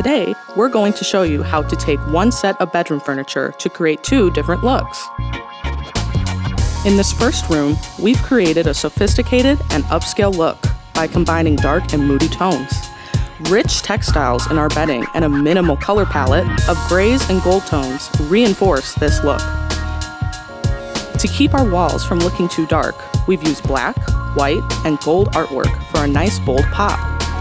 Today, we're going to show you how to take one set of bedroom furniture to create two different looks. In this first room, we've created a sophisticated and upscale look by combining dark and moody tones, rich textiles in our bedding, and a minimal color palette of grays and gold tones reinforce this look. To keep our walls from looking too dark, we've used black, white, and gold artwork for a nice bold pop.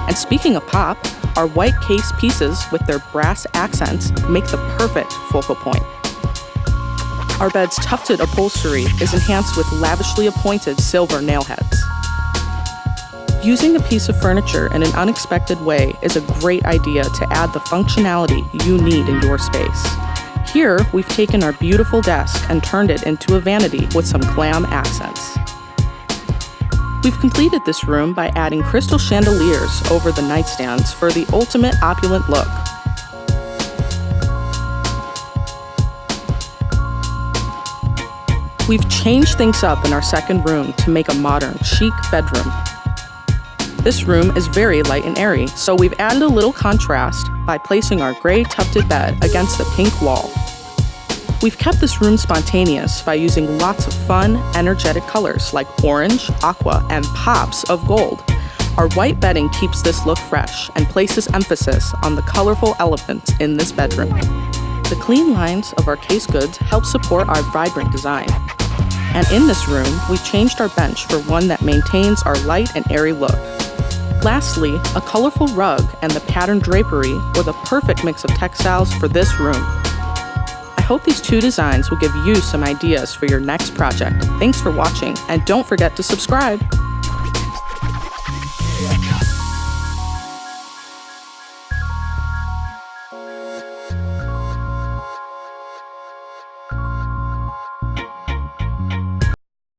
And speaking of pop, our white case pieces with their brass accents make the perfect focal point. Our bed's tufted upholstery is enhanced with lavishly appointed silver nail heads. Using a piece of furniture in an unexpected way is a great idea to add the functionality you need in your space. Here, we've taken our beautiful desk and turned it into a vanity with some glam accents. We've completed this room by adding crystal chandeliers over the nightstands for the ultimate opulent look. We've changed things up in our second room to make a modern, chic bedroom. This room is very light and airy, so we've added a little contrast by placing our gray tufted bed against the pink wall. We've kept this room spontaneous by using lots of fun, energetic colors like orange, aqua, and pops of gold. Our white bedding keeps this look fresh and places emphasis on the colorful elements in this bedroom. The clean lines of our case goods help support our vibrant design. And in this room, we've changed our bench for one that maintains our light and airy look. Lastly, a colorful rug and the patterned drapery were the perfect mix of textiles for this room. I hope these two designs will give you some ideas for your next project. Thanks for watching, and don't forget to subscribe.